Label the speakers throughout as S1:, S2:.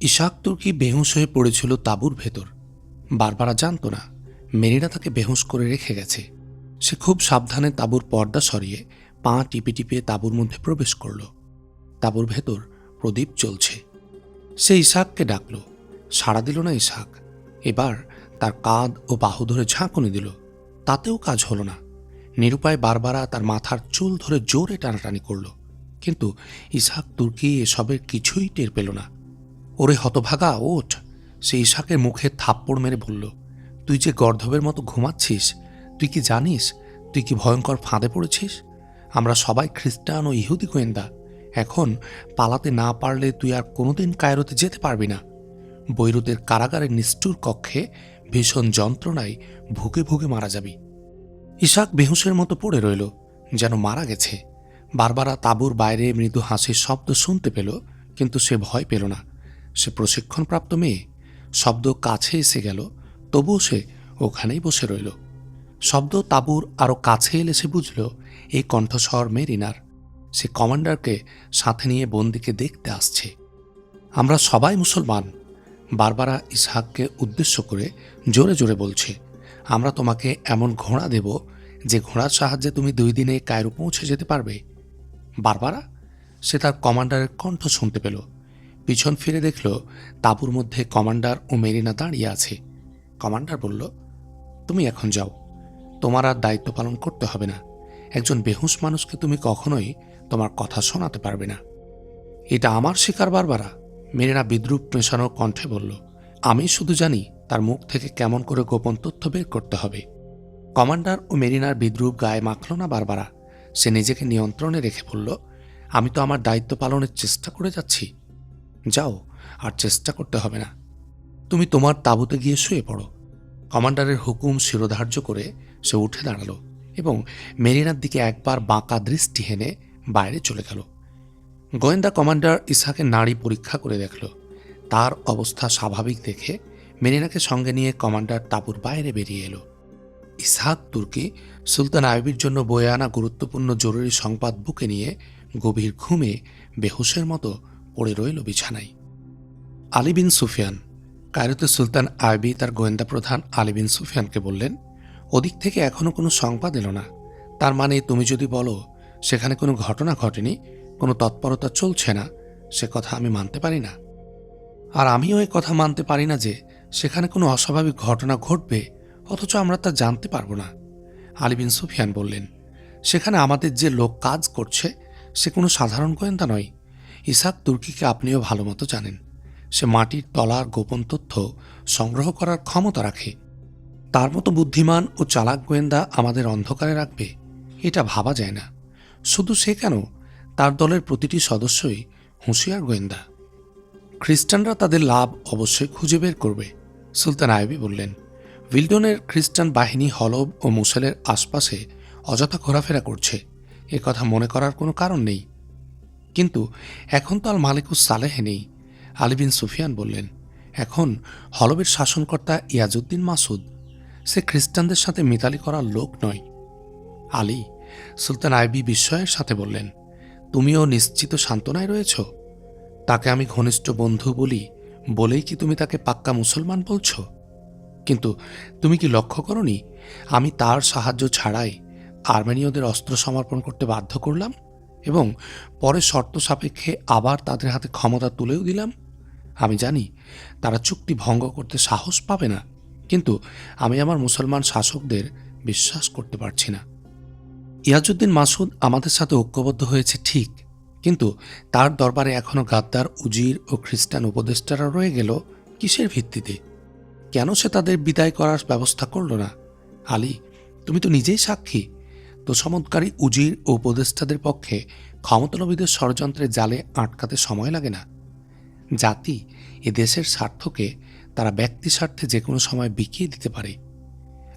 S1: ইশাক তুর্কি বেহুঁশ হয়ে পড়েছিল তাঁবুর ভেতর। বারবারা জানত না মেরিনা তাকে বেহুঁশ করে রেখে গেছে। সে খুব সাবধানে তাঁবুর পর্দা সরিয়ে পা টিপে টিপে তাঁবুর মধ্যে প্রবেশ করল। তাঁবুর ভেতর প্রদীপ জ্বলছে। সে ইশাককে ডাকল, সাড়া দিল না ইশাক। এবার তার কাঁধ ও বাহু ধরে ঝাঁকুনি দিল, তাতেও কাজ হল না। নিরুপায় বারবারা তার মাথার চুল ধরে জোরে টানাটানি করল, কিন্তু ইশাক তুর্কি এসবের কিছুই টের পেল না। ওরে হতভাগা, ওঠ! সে ইশাকের মুখে থাপ্পড় মেরে বলল, তুই যে গর্ধবের মতো ঘুমাচ্ছিস, তুই কি জানিস তুই কি ভয়ঙ্কর ফাঁদে পড়েছিস? আমরা সবাই খ্রিস্টান ও ইহুদি গোয়েন্দা। এখন পালাতে না পারলে তুই আর কোনোদিন কায়রোতে যেতে পারবি না। বৈরুতের কারাগারের নিষ্ঠুর কক্ষে ভীষণ যন্ত্রণায় ভুগে ভুগে মারা যাবি। ইশাক বেহুশের মতো পড়ে রইল, যেন মারা গেছে। বারবারা তাঁবুর বাইরে মৃদু হাসির শব্দ শুনতে পেল, কিন্তু সে ভয় পেল না। সে প্রশিক্ষণপ্রাপ্ত মেয়ে। শব্দ কাছে এসে গেল, তবুও সে ওখানেই বসে রইল। শব্দ তাঁবুর আরও কাছে এলে সে বুঝল এই কণ্ঠস্বর মেরিনার। সে কমান্ডারকে সাথে নিয়ে বন্দিকে দেখতে আসছে। আমরা সবাই মুসলমান, বারবারা ইসহাককে উদ্দেশ্য করে জোরে জোরে বলছে। আমরা তোমাকে এমন ঘোড়া দেব যে ঘোড়ার সাহায্যে তুমি 2 দিনে কায়রো পৌঁছে যেতে পারবে। বারবারা, সে তার কমান্ডারের কণ্ঠ শুনতে পেল। পিছন ফিরে দেখল তাঁবুর মধ্যে কমান্ডার ও মেরিনা দাঁড়িয়ে আছে। কমান্ডার বলল, তুমি এখন যাও, তোমার আর দায়িত্ব পালন করতে হবে না। একজন বেহুঁশ মানুষকে তুমি কখনোই তোমার কথা শোনাতে পারবে না। এটা আমার শিকার বারবারা, মেরিনা বিদ্রুপ মেশানো কণ্ঠে বলল। আমি শুধু জানি তার মুখ থেকে কেমন করে গোপন তথ্য বের করতে হবে। কমান্ডার ও মেরিনার বিদ্রুপ গায়ে মাখল না বারবারা। সে নিজেকে নিয়ন্ত্রণে রেখে বলল, আমি তো আমার দায়িত্ব পালনের চেষ্টা করে যাচ্ছি। যাও, আর চেষ্টা করতে হবে না। তুমি তোমার তাঁবুতে গিয়ে শুয়ে পড়ো। কমান্ডারের হুকুম শিরোধার্য করে সে উঠে দাঁড়াল এবং মেরিনার দিকে একবার বাঁকা দৃষ্টি হেনে বাইরে চলে গেল। গোয়েন্দা কমান্ডার ইসহাকের নাড়ি পরীক্ষা করে দেখল। তার অবস্থা স্বাভাবিক দেখে মেরিনাকে সঙ্গে নিয়ে কমান্ডার তাঁবুর বাইরে বেরিয়ে এলো। ইসহাক তুর্কি সুলতান আইবির জন্য বয়ে আনা গুরুত্বপূর্ণ জরুরি সংবাদ বুকে নিয়ে গভীর ঘুমে বেহুশের মতো পড়ে রইল বিছানায়। আলী বিন সুফিয়ান। কায়রোতে সুলতান আইবি তার গোয়েন্দা প্রধান আলী বিন সুফিয়ানকে বললেন, ওদিক থেকে এখনো কোনো সংবাদ এলো না। তার মানে তুমি যদি বলো সেখানে কোনো ঘটনা ঘটেনি, কোনো তৎপরতা চলছে না, সে কথা আমি মানতে পারি না। আর আমিও এ কথা মানতে পারি না যে সেখানে কোনো অস্বাভাবিক ঘটনা ঘটবে অথচ আমরা তা জানতে পারবো না। আলী বিন সুফিয়ান বললেন, সেখানে আমাদের যে লোক কাজ করছে সে কোনো সাধারণ গোয়েন্দা নয়। ইসহাক তুর্কিকে আপনিও ভালো মতো জানেন। সে মাটির তলার গোপন তথ্য সংগ্রহ করার ক্ষমতা রাখে। তার মতো বুদ্ধিমান ও চালাক গোয়েন্দা আমাদের অন্ধকারে রাখবে, এটা ভাবা যায় না। শুধু সে কেন, তার দলের প্রতিটি সদস্যই হুঁশিয়ার গোয়েন্দা। খ্রিস্টানরা তাদের লাভ অবশ্যই খুঁজে বের করবে, সুলতান আইবি বললেন। উইলডনের খ্রিস্টান বাহিনী হলব ও মুসেলের আশপাশে অযথা ঘোরাফেরা করছে, এ কথা মনে করার কোনো কারণ নেই। কিন্তু এখন তো আল মালিকুস সালেহ নেই, আলী বিন সুফিয়ান বললেন। এখন হলবের শাসনকর্তা ইয়াজউদ্দিন মাসুদ। সে খ্রিস্টানদের সাথে মিতালি করার লোক নয়। আলী, সুলতান আইবি বিস্ময়ের সাথে বললেন, তুমিও নিশ্চিত সান্ত্বনায় রয়েছ? তাকে আমি ঘনিষ্ঠ বন্ধু বলি বলেই কি তুমি তাকে পাক্কা মুসলমান বলছ? কিন্তু তুমি কি লক্ষ্য করনি আমি তার সাহায্য ছাড়াই আর্মেনীয়দের অস্ত্র সমর্পণ করতে বাধ্য করলাম এবং পরে শর্ত সাপেক্ষে আবার তাদের হাতে ক্ষমতা তুলেও দিলাম? আমি জানি তারা চুক্তি ভঙ্গ করতে সাহস পাবে না, কিন্তু আমি আমার মুসলমান শাসকদের বিশ্বাস করতে পারছি না। ইয়াজউদ্দিন মাসুদ আমাদের সাথে ঐক্যবদ্ধ হয়েছে ঠিক, কিন্তু তার দরবারে এখনো গাদ্দার উজির ও খ্রিস্টান উপদেষ্টারা রয়ে গেল কিসের ভিত্তিতে? কেন সে তাদের বিদায় করার ব্যবস্থা করল না? আলী, তুমি তো নিজেই সাক্ষী। তোষামতকারী উজির ও উপদেষ্টাদের পক্ষে ক্ষমতালোভীদের ষড়যন্ত্রের জালে আটকাতে সময় লাগে না। জাতি এ দেশের স্বার্থকে তারা ব্যক্তি স্বার্থে যে কোনো সময় বিকিয়ে দিতে পারে।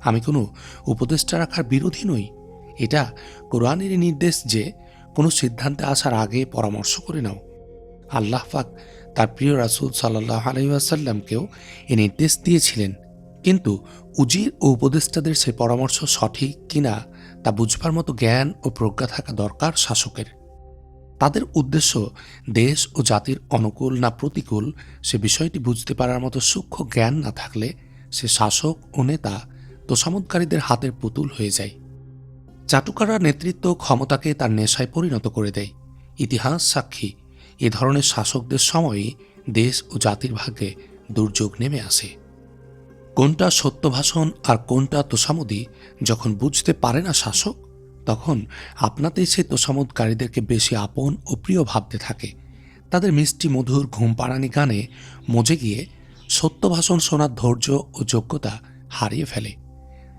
S1: আমি কোনো উপদেষ্টা রাখার বিরোধী নই। এটা কোরআনেরই নির্দেশ যে কোনো সিদ্ধান্তে আসার আগে পরামর্শ করে নাও। আল্লাহ পাক তার প্রিয় রাসূল সাল্লাল্লাহু আলাইহি ওয়াসাল্লামকেও এ নির্দেশ দিয়েছিলেন, কিন্তু উজির ও উপদেষ্টাদের সে পরামর্শ সঠিক কিনা তা বুঝবার মতো জ্ঞান ও প্রজ্ঞা থাকা দরকার শাসকের। তাদের উদ্দেশ্য দেশ ও জাতির অনুকূল না প্রতিকূল সে বিষয়টি বুঝতে পারার মতো সূক্ষ্ম জ্ঞান না থাকলে সে শাসক ও নেতা তোষামোদকারীদের হাতের পুতুল হয়ে যায়। চাটুকাররা নেতৃত্ব ক্ষমতাকে তার নেশায় পরিণত করে দেয়। ইতিহাস সাক্ষী, এ ধরনের শাসকদের সময়ই দেশ ও জাতির ভাগ্যে দুর্যোগ নেমে আসে। কোনটা সত্যভাষণ আর কোনটা তোষামোদি যখন বুঝতে পারে না শাসক, তখন আপনাতেই সে তোষামোদকারীদেরকে বেশি আপন ও প্রিয় ভাবতে থাকে। তাদের মিষ্টি মধুর ঘুম পাড়ানি গানে মজে গিয়ে সত্যভাষণ শোনার ধৈর্য ও যোগ্যতা হারিয়ে ফেলে।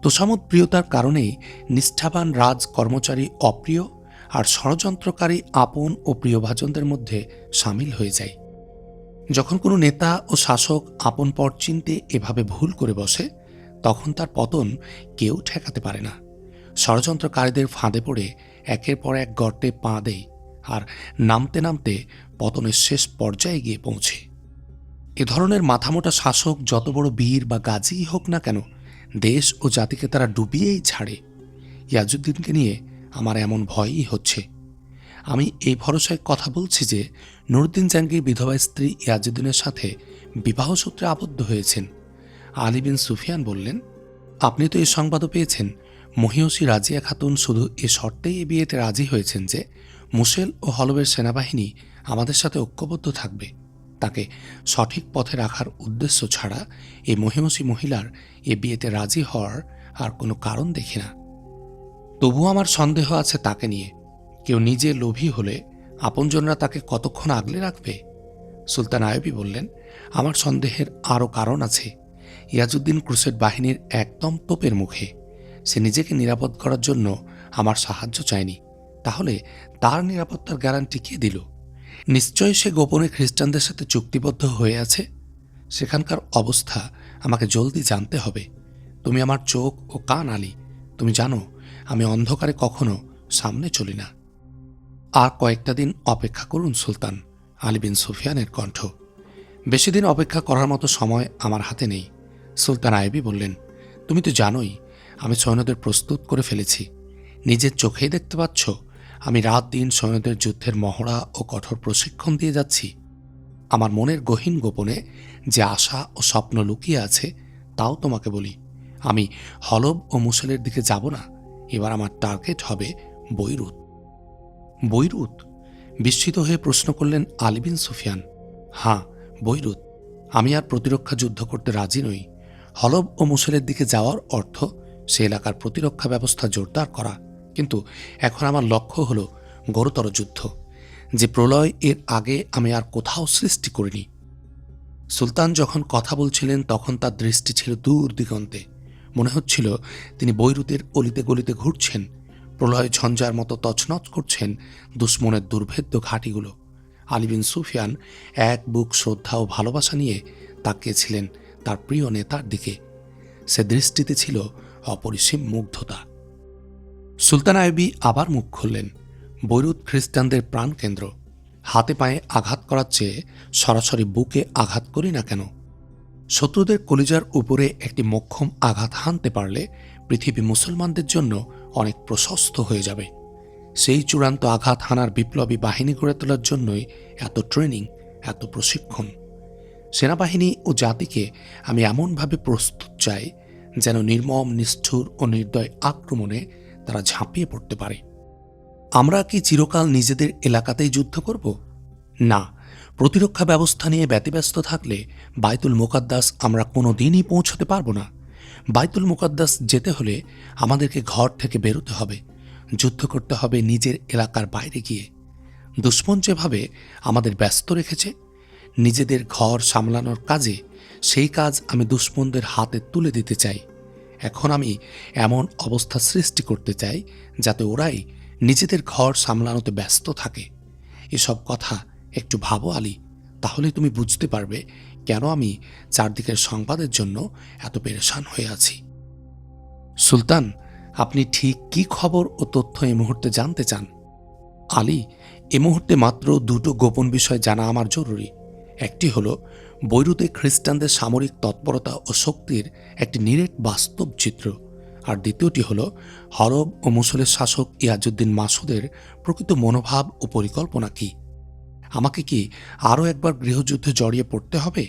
S1: তোষামোদ প্রিয়তার কারণেই নিষ্ঠাবান রাজ কর্মচারী অপ্রিয় আর ষড়যন্ত্রকারী আপন ও প্রিয়ভাজনদের মধ্যে সামিল হয়ে যায়। যখন কোনো নেতা ও শাসক আপন পর চিনতে এভাবে ভুল করে বসে, তখন তার পতন কেউ ঠেকাতে পারে না। ষড়যন্ত্রকারীদের ফাঁদে পড়ে একের পর এক গর্তে পা দেয় আর নামতে নামতে পতনের শেষ পর্যায়ে গিয়ে পৌঁছে। এ ধরনের মাথামোটা শাসক যত বড় বীর বা গাজীই হোক না কেন, দেশ ও জাতিকে তারা ডুবিয়েই ছাড়ে। ইয়াজউদ্দিনকে নিয়ে আমার এমন ভয়ই হচ্ছে। আমি এই ভরসায় কথা বলছি যে নুরউদ্দিন জাহাঙ্গীর বিধবা স্ত্রী ইয়াজউদ্দিনের সাথে বিবাহসূত্রে আবদ্ধ হয়েছেন। আলী বিন সুফিয়ান বললেন, আপনি তো এই সংবাদও পেয়েছেন, মহিয়সী রাজিয়া খাতুন শুধু এ শর্তেই এ বিয়েতে রাজি হয়েছেন যে মুসেল ও হলবের সেনাবাহিনী আমাদের সাথে ঐক্যবদ্ধ থাকবে। তাকে সঠিক পথে রাখার উদ্দেশ্য ছাড়া এই মহিয়সী মহিলার এ বিয়েতে রাজি হওয়ার আর কোনো কারণ দেখি না। তবুও আমার সন্দেহ আছে তাকে নিয়ে। কেউ নিজে লোভী হলে আপনজনরা তাকে কতক্ষণ আগলে রাখবে? সুলতান আইয়ুবী বললেন, আমার সন্দেহের আরও কারণ আছে। ইয়াজউদ্দিন ক্রুসেড বাহিনীর একদম তোপের মুখে। সে নিজেকে নিরাপদ করার জন্য আমার সাহায্য চায়নি। তাহলে তার নিরাপত্তার গ্যারান্টি কে দিল? নিশ্চয়ই সে গোপনে খ্রিস্টানদের সাথে চুক্তিবদ্ধ হয়ে আছে। সেখানকার অবস্থা আমাকে জলদি জানতে হবে। তুমি আমার চোখ ও কান আলী, তুমি জানো আমি অন্ধকারে কখনো সামনে চলি না। আর কয়েকটা দিন অপেক্ষা করুন সুলতান। আলী বিন সুফিয়ানের কণ্ঠ। বেশি দিন অপেক্ষা করার মতো সময় আমার হাতে নেই। সুলতান আইয়ুবী বললেন, তুমি তো জানোই আমি সৈন্যদের প্রস্তুত করে ফেলেছি। নিজের চোখেই দেখতে পাচ্ছ আমি রাত দিন সৈন্যদের যুদ্ধের মহড়া ও কঠোর প্রশিক্ষণ দিয়ে যাচ্ছি। আমার মনের গহীন গোপনে যে আশা ও স্বপ্ন লুকিয়ে আছে তাও তোমাকে বলি। আমি হলব ও মুসেলের দিকে যাব না। এবার আমার টার্গেট হবে বৈরুত। বৈরুত? বিস্মিত হয়ে প্রশ্ন করলেন আলী বিন সুফিয়ান। হ্যাঁ, বৈরুত। আমি আর প্রতিরক্ষা যুদ্ধ করতে রাজি নই। হলব ও মুসেলের দিকে যাওয়ার অর্থ সে এলাকার প্রতিরক্ষা ব্যবস্থা জোরদার করা। কিন্তু এখন আমার লক্ষ্য হল গুরুতর যুদ্ধ, যে প্রলয় এর আগে আমি আর কোথাও সৃষ্টি করিনি। সুলতান যখন কথা বলছিলেন তখন তার দৃষ্টি ছিল দূর দিগন্তে। মনে হচ্ছিল তিনি বৈরুতের অলিতে গলিতে ঘুরছেন, প্রলয় ঝঞ্ঝার মতো তছনছ করছেন দুশ্মনের দুর্ভেদ্য ঘাঁটিগুলো। আলী বিন সুফিয়ান এক বুক শ্রদ্ধা ও ভালোবাসা নিয়ে তাকিয়েছিলেন তার প্রিয় নেতার দিকে। সে দৃষ্টিতে ছিল অপরিসীম মুগ্ধতা। সুলতান আইয়ুবী আবার মুখ খুললেন। বৈরুত খ্রিস্টানদের প্রাণকেন্দ্র। হাতে পায়ে আঘাত করার চেয়ে সরাসরি বুকে আঘাত করি না কেন? শত্রুদের কলিজার উপরে একটি মোক্ষম আঘাত হানতে পারলে পৃথিবী মুসলমানদের জন্য অনেক প্রশস্ত হয়ে যাবে। সেই চূড়ান্ত আঘাত হানার বিপ্লবী বাহিনী গড়ে তোলার জন্যই এত ট্রেনিং, এত প্রশিক্ষণ। সেনাবাহিনী ও জাতিকে আমি এমনভাবে প্রস্তুত চাই যেন নির্মম, নিষ্ঠুর ও নির্দয় আক্রমণে তারা ঝাঁপিয়ে পড়তে পারে। আমরা কি চিরকাল নিজেদের এলাকাতেই যুদ্ধ করব? না, প্রতিরক্ষা ব্যবস্থা নিয়ে ব্যতিব্যস্ত থাকলে বাইতুল মুকাদ্দাস আমরা কোনো দিনই পৌঁছতে পারবো না। বাইতুল মুকাদ্দাস যেতে হলে আমাদেরকে ঘর থেকে বেরোতে হবে, যুদ্ধ করতে হবে নিজের এলাকার বাইরে গিয়ে। দুশ্মন যেভাবে আমাদের ব্যস্ত রেখেছে নিজেদের ঘর সামলানোর কাজে, সেই কাজ আমি দুশ্মনদের হাতে তুলে দিতে চাই। এখন আমি এমন অবস্থা সৃষ্টি করতে চাই যাতে ওরাই নিজেদের ঘর সামলানোতে ব্যস্ত থাকে। এসব কথা একটু ভাবো আলী, তাহলে তুমি বুঝতে পারবে কেন আমি চারদিকের সংবাদের জন্য এত পেরেশান হয়ে আছি। সুলতান, আপনি ঠিক কি খবর ও তথ্য এই মুহূর্তে জানতে চান? আলী, এ মুহূর্তে মাত্র দুটো গোপন বিষয় জানা আমার জরুরি। একটি হলো বৈরুতে খ্রিস্টানদের সামরিক তৎপরতা ও শক্তির একটি নিরেট বাস্তব চিত্র, আর দ্বিতীয়টি হল হরব ও মুসলের শাসক ইয়াজউদ্দিন মাসুদের প্রকৃত মনোভাব ও পরিকল্পনা কি। আমাকে কি আরও একবার গৃহযুদ্ধে জড়িয়ে পড়তে হবে,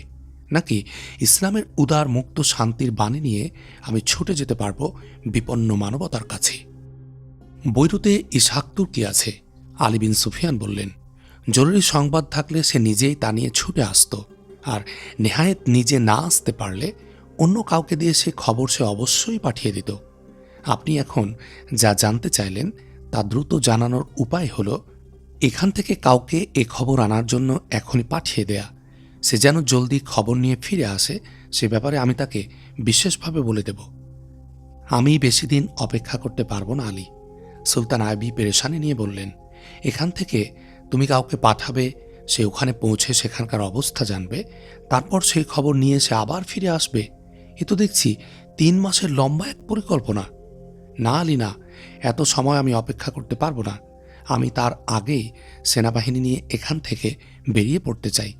S1: নাকি ইসলামের উদার মুক্ত শান্তির বাণী নিয়ে আমি ছুটে যেতে পারব বিপন্ন মানবতার কাছে? বৈরুতে ইসহাক তুর্কি আছে, আলী বিন সুফিয়ান বললেন। জরুরি সংবাদ থাকলে সে নিজেই তা নিয়ে ছুটে আসত, আর নেহায়েত নিজে না আসতে পারলে অন্য কাউকে দিয়ে সে খবর সে অবশ্যই পাঠিয়ে দিত। আপনি এখন যা জানতে চাইলেন তা দ্রুত জানানোর উপায় হল এখান থেকে কাউকে এ খবর আনার জন্য এখনই পাঠিয়ে দেয়া। সে যেন জলদি খবর নিয়ে ফিরে আসে, সে ব্যাপারে আমি তাকে বিশেষভাবে বলে দেব। আমি বেশি দিন অপেক্ষা করতে পারবো না আলী, সুলতান আইবি পেরেশানি নিয়ে বললেন। এখান থেকে তুমি কাউকে পাঠাবে, সে ওখানে পৌঁছে সেখানকার অবস্থা জানবে, তারপর সেই খবর নিয়ে সে আবার ফিরে আসবে। এ তো দেখছি 3 মাসের লম্বা এক পরিকল্পনা। না আলী না, এত সময় আমি অপেক্ষা করতে পারবো না। আমি তার আগেই সেনাবাহিনী নিয়ে এখান থেকে বেরিয়ে পড়তে চাই।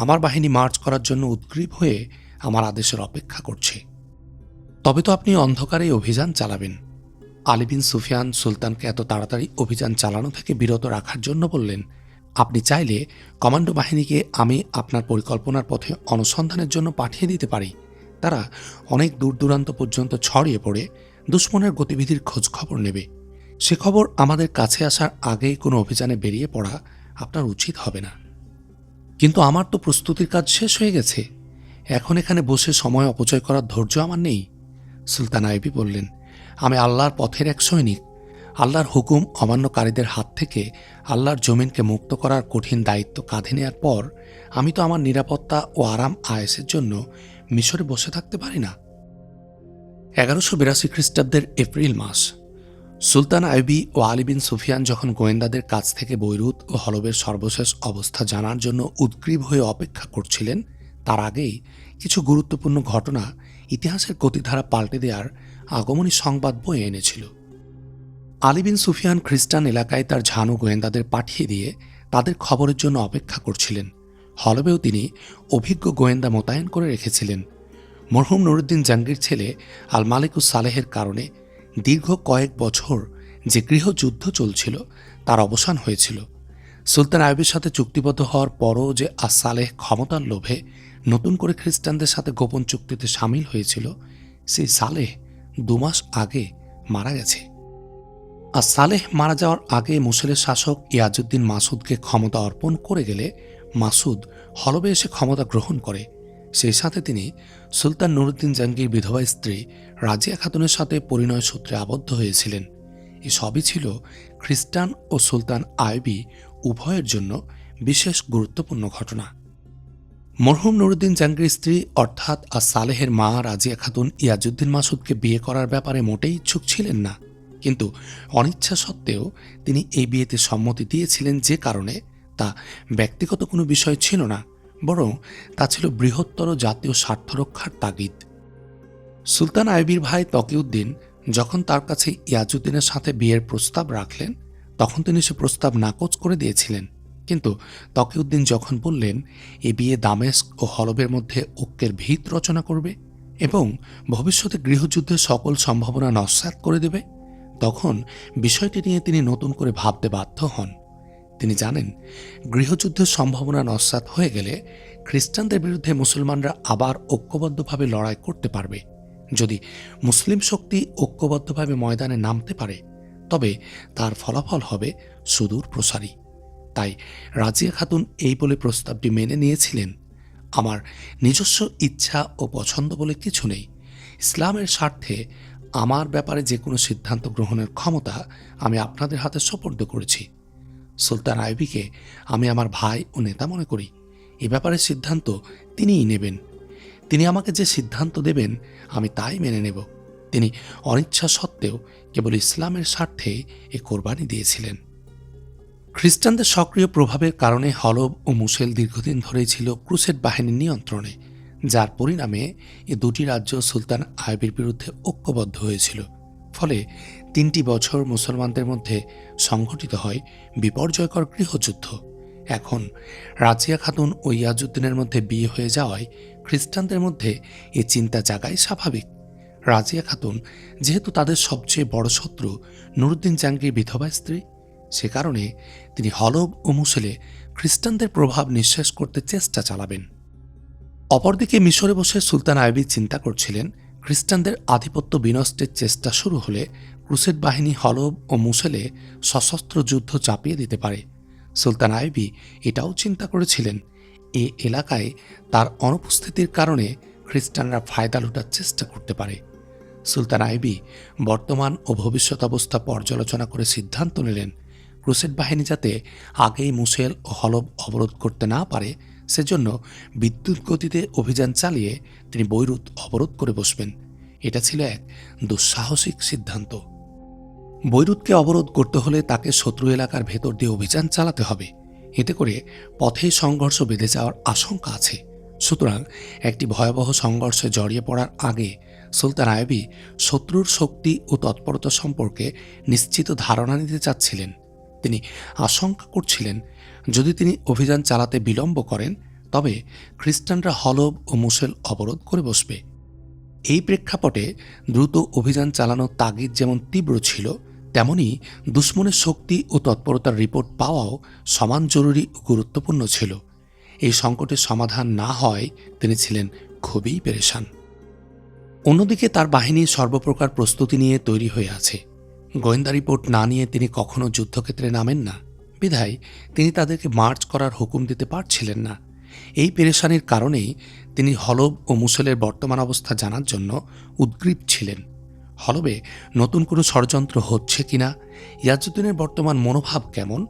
S1: আমার বাহিনী মার্চ করার জন্য উদ্গ্রীব হয়ে আমার আদেশের অপেক্ষা করছে। তবে তো আপনি অন্ধকারে অভিযান চালাবেন। আলী বিন সুফিয়ান সুলতানকে এত তাড়াতাড়ি অভিযান চালানো থেকে বিরত রাখার জন্য বললেন, আপনি চাইলে কমান্ডো বাহিনীকে আমি আপনার পরিকল্পনার পথে অনুসন্ধানের জন্য পাঠিয়ে দিতে পারি। তারা অনেক দূর দূরান্ত পর্যন্ত ছড়িয়ে পড়ে দুশ্মনের গতিবিধির খোঁজ খবর নেবে। সে খবর আমাদের কাছে আসার আগেই কোনো অভিযানে বেরিয়ে পড়া আপনার উচিত হবে না। কিন্তু আমার তো প্রস্তুতির কাজ শেষ হয়ে গেছে, এখন এখানে বসে সময় অপচয় করার ধৈর্য আমার নেই। সুলতান আইবি বললেন, আমি আল্লাহর পথের এক সৈনিক। আল্লাহর হুকুম অমান্যকারীদের হাত থেকে আল্লাহর জমিনকে মুক্ত করার কঠিন দায়িত্ব কাঁধে নেওয়ার পর আমি তো আমার নিরাপত্তা ও আরাম আয়েসের জন্য মিশরে বসে থাকতে পারি না। 1182 খ্রিস্টাব্দের এপ্রিল মাস। সুলতান আইবি ও আলী বিন সুফিয়ান যখন গোয়েন্দাদের কাছ থেকে বৈরুত ও হলবের সর্বশেষ অবস্থা জানার জন্য উদ্গ্রীব হয়ে অপেক্ষা করছিলেন, তার আগেই কিছু গুরুত্বপূর্ণ ঘটনা ইতিহাসের গতিধারা পাল্টে দেওয়ার আগমনী সংবাদ বয়ে এনেছিল। আলী বিন সুফিয়ান খ্রিস্টান এলাকায় তার ঝানু গোয়েন্দাদের পাঠিয়ে দিয়ে তাদের খবরের জন্য অপেক্ষা করছিলেন। হলবেও তিনি অভিজ্ঞ গোয়েন্দা মোতায়েন করে রেখেছিলেন। মরহুম নুরুদ্দিন জাঙ্গির ছেলে আল মালিকুস সালেহের কারণে দীর্ঘ কয়েক বছর যে গৃহযুদ্ধ চলছিল তার অবসান হয়েছিল। সুলতান আইবের সাথে চুক্তিবদ্ধ হওয়ার পরও যে সালেহ ক্ষমতার লোভে নতুন করে খ্রিস্টানদের সাথে গোপন চুক্তিতে সামিল হয়েছিল, সেই সালেহ 2 মাস আগে মারা গেছে। সালেহ মারা যাওয়ার আগে মুসলের শাসক ইয়াজউদ্দিন মাসুদকে ক্ষমতা অর্পণ করে গেলে মাসুদ হলবে এসে ক্ষমতা গ্রহণ করে। সেই সাথে তিনি সুলতান নুরুদ্দিন জাঙ্গির বিধবা স্ত্রী রাজিয়া খাতুনের সাথে পরিণয় সূত্রে আবদ্ধ হয়েছিলেন। এসবই ছিল খ্রিস্টান ও সুলতান আইবি উভয়ের জন্য বিশেষ গুরুত্বপূর্ণ ঘটনা। মরহুম নুরুদ্দিন জাঙ্গির স্ত্রী অর্থাৎ সালেহের মা রাজিয়া খাতুন ইয়াজউদ্দিন মাসুদকে বিয়ে করার ব্যাপারে মোটেই ইচ্ছুক ছিলেন না, কিন্তু অনিচ্ছা সত্ত্বেও তিনি এই বিয়েতে সম্মতি দিয়েছিলেন, যে কারণে তা ব্যক্তিগত কোনো বিষয় ছিল না, বরং তা ছিল বৃহত্তর জাতীয় স্বার্থ রক্ষার তাগিদ। সুলতান আইবির ভাই তকিউদ্দিন যখন তার কাছে ইয়াজউদ্দিনের সাথে বিয়ের প্রস্তাব রাখলেন, তখন তিনি সে প্রস্তাব নাকচ করে দিয়েছিলেন। কিন্তু তকিউদ্দিন যখন বললেন এই বিয়ে দামেস্ক ও হলবের মধ্যে ঐক্যের ভিত রচনা করবে এবং ভবিষ্যতে গৃহযুদ্ধের সকল সম্ভাবনা নস্যাৎ করে দেবে, তখন বিষয়টি নিয়ে তিনি নতুন করে ভাবতে বাধ্য হন। তিনি জানেন গৃহযুদ্ধের সম্ভাবনা নস্যাৎ হয়ে গেলে খ্রিস্টানদের বিরুদ্ধে মুসলমানরা আবার ঐক্যবদ্ধভাবে লড়াই করতে পারবে। যদি মুসলিম শক্তি ঐক্যবদ্ধভাবে ময়দানে নামতে পারে, তবে তার ফলাফল হবে সুদূর প্রসারী। তাই রাজিয়া খাতুন এই বলে প্রস্তাবটি মেনে নিয়েছিলেন, আমার নিজস্ব ইচ্ছা ও পছন্দ বলে কিছু নেই। ইসলামের স্বার্থে আমার ব্যাপারে যে কোনো সিদ্ধান্ত গ্রহণের ক্ষমতা আমি আপনাদের হাতে সোপর্দ করেছি। সুলতান আইবিকে আমি আমার ভাই ও নেতা মনে করি। এ ব্যাপারে সিদ্ধান্ত তিনিই নেবেন। তিনি আমাকে যে সিদ্ধান্ত দেবেন আমি তাই মেনে নেব। তিনি অনিচ্ছা সত্ত্বেও কেবল ইসলামের স্বার্থে এ কোরবানি দিয়েছিলেন। খ্রিস্টানদের সক্রিয় প্রভাবের কারণে হলব ও মুসেল দীর্ঘদিন ধরেই ছিল ক্রুসেড বাহিনীর নিয়ন্ত্রণে, যার পরিণামে এ দুটি রাজ্য সুলতান আইবির বিরুদ্ধে ঐক্যবদ্ধ হয়েছিল। ফলে 3টি বছর মুসলমানদের মধ্যে সংঘটিত হয় বিপর্যয়কর গৃহযুদ্ধ। এখন রাজিয়া খাতুন ও ইয়াজউদ্দিনের মধ্যে বিয়ে হয়ে যাওয়ায় খ্রিস্টানদের মধ্যে এ চিন্তা জাগাই স্বাভাবিক। রাজিয়া খাতুন যেহেতু তাদের সবচেয়ে বড় শত্রু নুরুদ্দিন জাহাঙ্গীর বিধবা স্ত্রী, সে কারণে তিনি হলব ও মুসেলে খ্রিস্টানদের প্রভাব নিঃশেষ করতে চেষ্টা চালাবেন। অপরদিকে মিশরে বসে সুলতান আইয়ুবী চিন্তা করছিলেন, খ্রিস্টানদের আধিপত্য বিনষ্টের চেষ্টা শুরু হলে ক্রুসেড বাহিনী হলব ও মুসেলে সশস্ত্র যুদ্ধ চাপিয়ে দিতে পারে। সুলতান আইয়ুবী এটাও চিন্তা করেছিলেন, এ এলাকায় তার অনুপস্থিতির কারণে খ্রিস্টানরা ফায়দা লুটার চেষ্টা করতে পারে। সুলতান আইয়ুবী বর্তমান ও ভবিষ্যৎ অবস্থা পর্যালোচনা করে সিদ্ধান্ত নিলেন, ক্রুসেড বাহিনী যাতে আগেই মুসেল ও হলব অবরোধ করতে না পারে, সেজন্য বিদ্যুৎ গতিতে অভিযান চালিয়ে তিনি বৈরুত অবরোধ করে বসবেন। এটা ছিল এক দুঃসাহসিক সিদ্ধান্ত। বৈরুতকে অবরোধ করতে হলে তাকে শত্রু এলাকার ভেতর দিয়ে অভিযান চালাতে হবে। এতে করে পথেই সংঘর্ষ বেঁধে যাওয়ার আশঙ্কা আছে। সুতরাং একটি ভয়াবহ সংঘর্ষে জড়িয়ে পড়ার আগে সুলতান আইয়ুবী শত্রুর শক্তি ও তৎপরতা সম্পর্কে নিশ্চিত ধারণা নিতে চাচ্ছিলেন। তিনি আশঙ্কা করছিলেন, যদি তিনি অভিযান চালাতে বিলম্ব করেন তবে খ্রিস্টানরা হলব ও মুসেল অবরোধ করে বসবে। এই প্রেক্ষাপটে দ্রুত অভিযান চালানোর তাগিদ যেমন তীব্র ছিল, তেমনি দুশমনের শক্তি ও তৎপরতার রিপোর্ট পাওয়াও সমান জরুরি ও গুরুত্বপূর্ণ ছিল। এই সংকটের সমাধান না হয় তিনি ছিলেন খুবই পেরেশান। অন্যদিকে তার বাহিনী সর্বপ্রকার প্রস্তুতি নিয়ে তৈরি হয়ে আছে। গোয়েন্দা রিপোর্ট না নিয়ে তিনি কখনো যুদ্ধক্ষেত্রে নামেন না, বিধায় তিনি তাদেরকে মার্চ করার হুকুম দিতে পারছিলেন না। এই পেরেশানির কারণেই তিনি হলব ও মুসেলের বর্তমান অবস্থা জানার জন্য উদ্গ্রীব ছিলেন। হলবে নতুন কোনো ষড়যন্ত্র হচ্ছে কিনা, ইয়াজউদ্দিনের বর্তমান মনোভাব কেমন,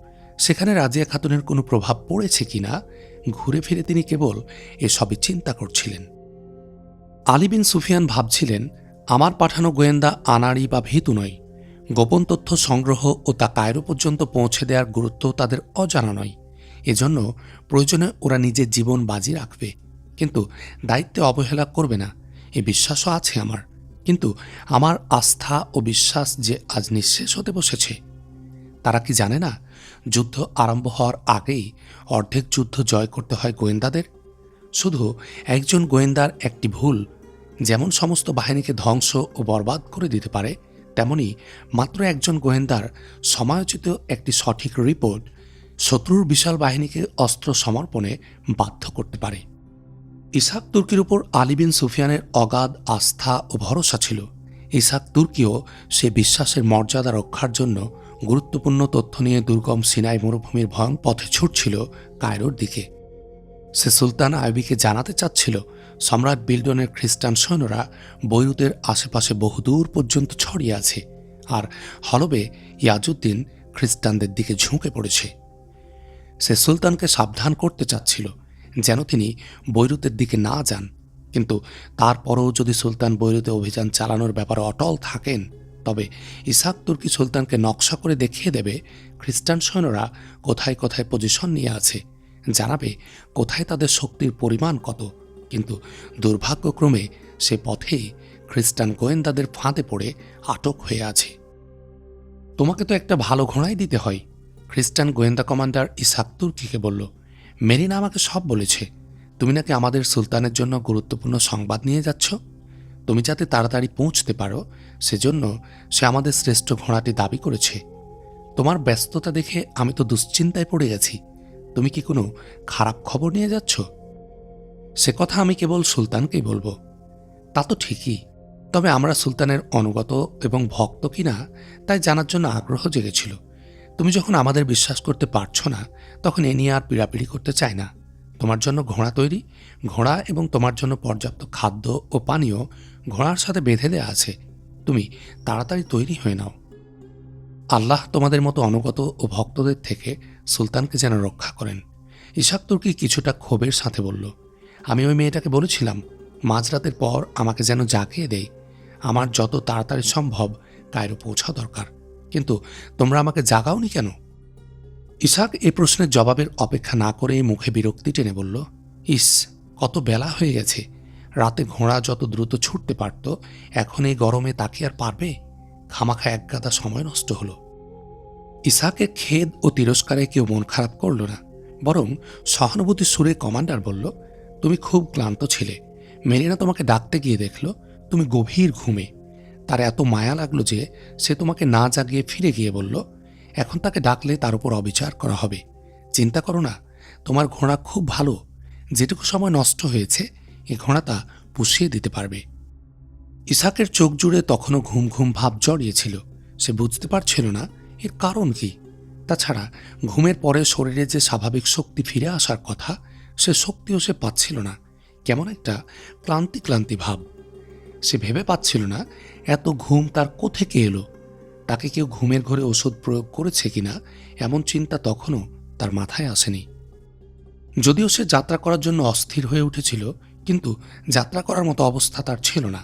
S1: সেখানে রাজিয়া খাতুনের কোনো প্রভাব পড়েছে কিনা, ঘুরে ফিরে তিনি কেবল এসবই চিন্তা করছিলেন। আলী বিন সুফিয়ান ভাবছিলেন, আমার পাঠানো গোয়েন্দা আনাড়ি বা ভীতু নয়। গোপন তথ্য সংগ্রহ ও তা কায়রো পর্যন্ত পৌঁছে দেওয়ার গুরুত্ব তাদের অজানা নয়। এজন্য প্রয়োজনে ওরা নিজের জীবন বাজি রাখবে, কিন্তু দায়িত্বে অবহেলা করবে না, এ বিশ্বাসও আছে আমার। কিন্তু আমার আস্থা ও বিশ্বাস যে আজ নিঃশেষ হতে বসেছে। তারা কি জানে না, যুদ্ধ আরম্ভ হওয়ার আগেই অর্ধেক যুদ্ধ জয় করতে হয় গোয়েন্দাদের? শুধু একজন গোয়েন্দার একটি ভুল যেমন সমস্ত বাহিনীকে ধ্বংস ও বরবাদ করে দিতে পারে, তেমনি মাত্র একজন গোয়েন্দার সমায়োচিত একটি সঠিক রিপোর্ট শত্রুর বিশাল বাহিনীকে অস্ত্র সমর্পণে বাধ্য করতে পারে। ইসহাক তুর্কির উপর আলী বিন সুফিয়ানের অগাধ আস্থা ও ভরসা ছিল। ইসহাক তুর্কিও সে বিশ্বাসের মর্যাদা রক্ষার জন্য গুরুত্বপূর্ণ তথ্য নিয়ে দুর্গম সিনাই মরুভূমির ভয়ঙ্কর পথে ছুটছিল কায়রোর দিকে। সে সুলতান আইয়ুবীকে জানাতে চাচ্ছিল, সম্রাট বিল্ডনের খ্রিস্টান সৈন্যরা বৈরুতের আশেপাশে বহুদূর পর্যন্ত ছড়িয়ে আছে, আর হলবে ইয়াজউদ্দিন খ্রিস্টানদের দিকে ঝুঁকে পড়েছে। সে সুলতানকে সাবধান করতে চাচ্ছিল যেন তিনি বৈরুতের দিকে না যান, কিন্তু তারপরও যদি সুলতান বৈরুতে অভিযান চালানোর ব্যাপারে অটল থাকেন, তবে ইসহাক তুর্কি সুলতানকে নকশা করে দেখিয়ে দেবে খ্রিস্টান সৈন্যরা কোথায় কোথায় পজিশন নিয়ে আছে, জানাবে কোথায় তাদের শক্তির পরিমাণ কত। কিন্তু দুর্ভাগ্যক্রমে সে পথেই খ্রিস্টান গোয়েন্দাদের ফাঁদে পড়ে আটক হয়ে আছে। তোমাকে তো একটা ভালো ঘোড়াই দিতে হয়, খ্রিস্টান গোয়েন্দা কমান্ডার ইসহাক তুর্কিকে বলল। মেরিনা আমাকে সব বলেছে, তুমি নাকি আমাদের সুলতানের জন্য গুরুত্বপূর্ণ সংবাদ নিয়ে যাচ্ছ। তুমি যাতে তাড়াতাড়ি পৌঁছতে পারো সেজন্য সে আমাদের শ্রেষ্ঠ ঘোড়াটি দাবি করেছে। তোমার ব্যস্ততা দেখে আমি তো দুশ্চিন্তায় পড়ে গেছি। তুমি কি কোনো খারাপ খবর নিয়ে যাচ্ছ? সে কথা আমি কেবল সুলতানকেই বলবো। তা তো ঠিকই, তবে আমরা সুলতানের অনুগত এবং ভক্ত কিনা তাই জানার জন্য আগ্রহ জেগেছিল। তুমি যখন আমাদের বিশ্বাস করতে পারছো না, তখন এ নিয়ে আর পিড়াপিড়ি করতে চাই না। তোমার জন্য ঘোড়া তৈরি, ঘোড়া এবং তোমার জন্য পর্যাপ্ত খাদ্য ও পানীয় ঘোড়ার সাথে বেঁধে দেওয়া আছে। তুমি তাড়াতাড়ি তৈরি হয়ে নাও। আল্লাহ তোমাদের মতো অনুগত ও ভক্তদের থেকে সুলতানকে যেন রক্ষা করেন। ইসহাক তুর্কি কিছুটা ক্ষোভের সাথে বলল, আমি ওই মেয়েটাকে বলেছিলাম মাঝরাতের পর আমাকে যেন জাগিয়ে দেয়। আমার যত তাড়াতাড়ি সম্ভব কায়রো পৌঁছা দরকার, কিন্তু তোমরা আমাকে জাগাওনি কেন? ইসহাক এই প্রশ্নের জবাবের অপেক্ষা না করে মুখে বিরক্তি টেনে বলল, ইস, কত বেলা হয়ে গেছে। রাতে ঘোড়া যত দ্রুত ছুটতে পারত, এখন এই গরমে তাকে আর পারবে? খামাখা একগাদা সময় নষ্ট হলো। ইসহাকের খেদ ও তিরস্কারে কেউ মন খারাপ করল না, বরং সহানুভূতির সুরে কমান্ডার বলল, তুমি খুব ক্লান্ত ছিলে। মেরিনা তোমাকে ডাকতে গিয়ে দেখল তুমি গভীর ঘুমে। তার এত মায়া লাগলো যে সে তোমাকে না জাগিয়ে ফিরে গিয়ে বলল, এখন তাকে ডাকলে তার উপর অবিচার করা হবে। চিন্তা করো না, তোমার ঘোড়া খুব ভালো, যেটুকু সময় নষ্ট হয়েছে এ ঘোড়াটা পুষিয়ে দিতে পারবে। ইসাকের চোখ জুড়ে তখনও ঘুম ঘুম ভাব জড়িয়েছিল। সে বুঝতে পারছিল না এর কারণ কি। তাছাড়া ঘুমের পরে শরীরে যে স্বাভাবিক শক্তি ফিরে আসার কথা, সে শক্তিও সে পাচ্ছিল না। কেমন একটা ক্লান্তি ক্লান্তি ভাব। সে ভেবে পাচ্ছিল না এত ঘুম তার কোত্থেকে এলো। তাকে কেউ ঘুমের ঘরে ওষুধ প্রয়োগ করেছে কিনা এমন চিন্তা তখনও তার মাথায় আসেনি। যদিও সে যাত্রা করার জন্য অস্থির হয়ে উঠেছিল, কিন্তু যাত্রা করার মতো অবস্থা তার ছিল না।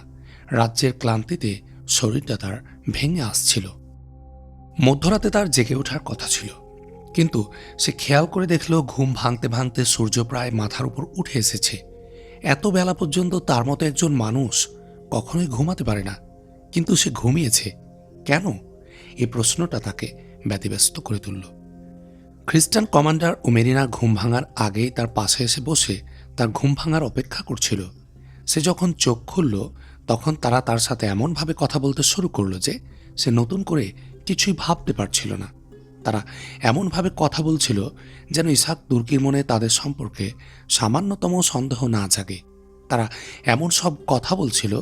S1: রাজ্যের ক্লান্তিতে শরীরটা তার ভেঙে আসছিল। মধ্যরাতে তার জেগে ওঠার কথা ছিল, কিন্তু সে খেয়াল করে দেখল ঘুম ভাঙতে ভাঙতে সূর্য প্রায় মাথার উপর উঠে এসেছে। এত বেলা পর্যন্ত তার মতো একজন মানুষ কখনোই ঘুমাতে পারে না, কিন্তু সে ঘুমিয়েছে কেন? এই প্রশ্নটা তাকে ব্যতিব্যস্ত করে তুলল। খ্রিস্টান কমান্ডার ও মেরিনা ঘুম ভাঙার আগেই তার পাশে এসে বসে তার ঘুম ভাঙার অপেক্ষা করছিল। সে যখন চোখ খুলল তখন তারা তার সাথে এমনভাবে কথা বলতে শুরু করল যে সে নতুন করে কিছুই ভাবতে পারছিল না। তারা এমনভাবে কথা বলছিল যেন ইসহাক তুর্কির মনে তাদের সম্পর্কে সামান্যতম সন্দেহ না জাগে। তারা এমন সব কথা বলছিল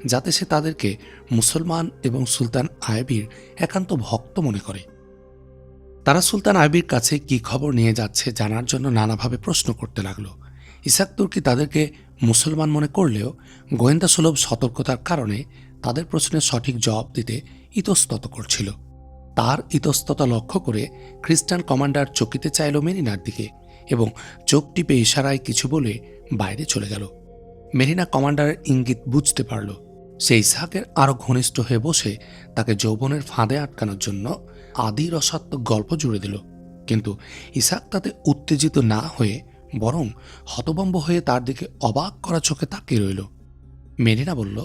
S1: যাতে সে তাদেরকে মুসলমান এবং সুলতান আইবির একান্ত ভক্ত মনে করে। তারা সুলতান আইবির কাছে কি খবর নিয়ে যাচ্ছে জানার জন্য নানাভাবে প্রশ্ন করতে লাগলো। ইসহাক তুর্কি তাদেরকে মুসলমান মনে করলেও গোয়েন্দা সুলভ সতর্কতার কারণে তাদের প্রশ্নের সঠিক জবাব দিতে ইতস্তত করছিল। তার ইতস্ততা লক্ষ্য করে খ্রিস্টান কমান্ডার চকিতে চাইল মেরিনার দিকে এবং চোখ টিপে ইশারায় কিছু বলে বাইরে চলে গেল। মেরিনা কমান্ডারের ইঙ্গিত বুঝতে পারল। সে ইসহাকের আরও ঘনিষ্ঠ হয়ে বসে তাকে যৌবনের ফাঁদে আটকানোর জন্য আদি রসাত্মক গল্প জুড়ে দিল। কিন্তু ইসহাক তাতে উত্তেজিত না হয়ে বরং হতভম্ব হয়ে তার দিকে অবাক করা চোখে তাকিয়ে রইল। মেরিনা বলল,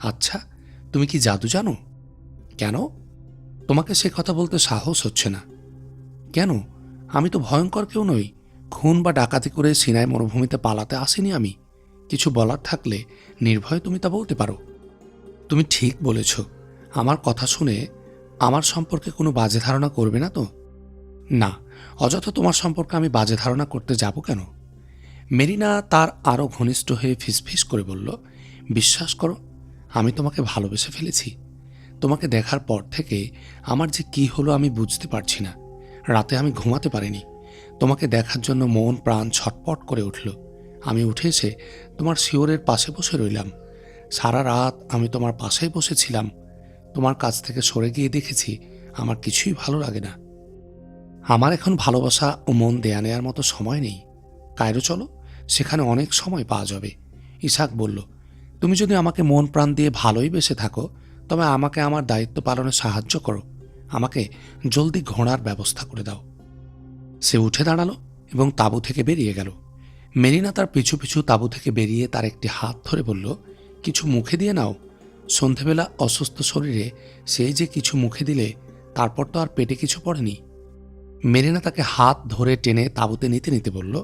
S1: আচ্ছা, তুমি কি জাদু জানো? কেন? তোমাকে সে কথা বলতে সাহস হচ্ছে না কেন? আমি তো ভয়ঙ্কর কেউ নই। খুন বা ডাকাতি করে সিনাই মরুভূমিতে পালাতে আসিনি আমি। কিছু বলার থাকলে নির্ভয়ে তুমি তা বলতে পারো। তুমি ঠিক বলেছ। আমার কথা শুনে আমার সম্পর্কে কোনো বাজে ধারণা করবে না তো? না, অযথা তোমার সম্পর্কে আমি বাজে ধারণা করতে যাব কেন? মেরিনা তার আরও ঘনিষ্ঠ হয়ে ফিসফিস করে বলল, বিশ্বাস করো, আমি তোমাকে ভালোবেসে ফেলেছি। তোমাকে দেখার পর থেকে আমার যে কি হলো আমি বুঝতে পারছি না। রাতে আমি ঘুমাতে পারিনি। তোমাকে দেখার জন্য মন প্রাণ ছটপট করে উঠল। আমি উঠে এসে তোমার শিওরের পাশে বসে রইলাম। সারা রাত আমি তোমার পাশেই বসেছিলাম। তোমার কাছ থেকে সরে গিয়ে দেখেছি আমার কিছুই ভালো লাগে না। আমার এখন ভালোবাসা ও মন দেয়া নেয়ার মতো সময় নেই। কায়রো চলো, সেখানে অনেক সময় পাওয়া যাবে। ইসহাক বলল, তুমি যদি আমাকে মন প্রাণ দিয়ে ভালোই বেসে থাকো তবে আমাকে আমার দায়িত্ব পালনে সাহায্য করো। আমাকে জলদি ঘোড়ার ব্যবস্থা করে দাও। সে উঠে দাঁড়ালো এবং তাঁবু থেকে বেরিয়ে গেল। মেরিনা তার পিছু পিছু তাঁবু থেকে বেরিয়ে তার একটি হাত ধরে বলল, কিছু মুখে দিয়ে নাও। সন্ধেবেলা অসুস্থ শরীরে সেই যে কিছু মুখে দিলে তারপর তো আর পেটে কিছু পড়েনি। মেরিনা তাকে হাত ধরে টেনে তাঁবুতে নিতে নিতে বলল,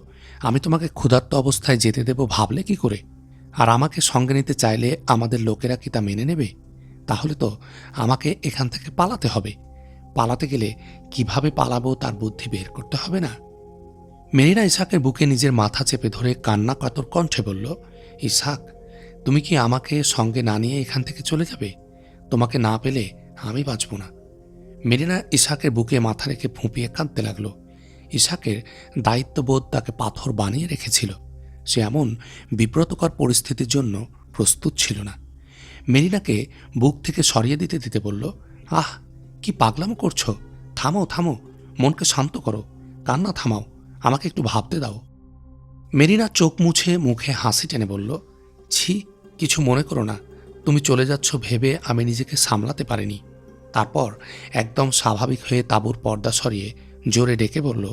S1: আমি তোমাকে ক্ষুধার্ত অবস্থায় যেতে দেব ভাবলে কি করে? আর আমাকে সঙ্গে নিতে চাইলে আমাদের লোকেরা কি তা মেনে নেবে? তাহলে তো আমাকে এখান থেকে পালাতে হবে। পালাতে গেলে কিভাবে পালাবো তার বুদ্ধি বের করতে হবে না? মেরিনা ইসহাকের বুকে নিজের মাথা চেপে ধরে কান্না কাতর কণ্ঠে বলল, ইসহাক, তুমি কি আমাকে সঙ্গে না নিয়ে এখান থেকে চলে যাবে? তোমাকে না পেলে আমি বাঁচব না। মেরিনা ইসহাকের বুকে মাথা রেখে ফুঁপিয়ে কাঁদতে লাগল। ইসহাকের দায়িত্ববোধ তাকে পাথর বানিয়ে রেখেছিল। সে এমন বিব্রতকর পরিস্থিতির জন্য প্রস্তুত ছিল না। মেরিনাকে বুক থেকে সরিয়ে দিতে দিতে বলল, আহ, কি পাগলামো করছো? থামো থামো, মনকে শান্ত করো, কান্না থামাও, আমাকে একটু ভাবতে দাও। মেরিনা চোখ মুছে মুখে হাসি টেনে বলল, ছি, কিছু মনে করো না। তুমি চলে যাচ্ছ ভেবে আমি নিজেকে সামলাতে পারিনি। তারপর একদম স্বাভাবিক হয়ে তাঁবুর পর্দা সরিয়ে জোরে ডেকে বলল,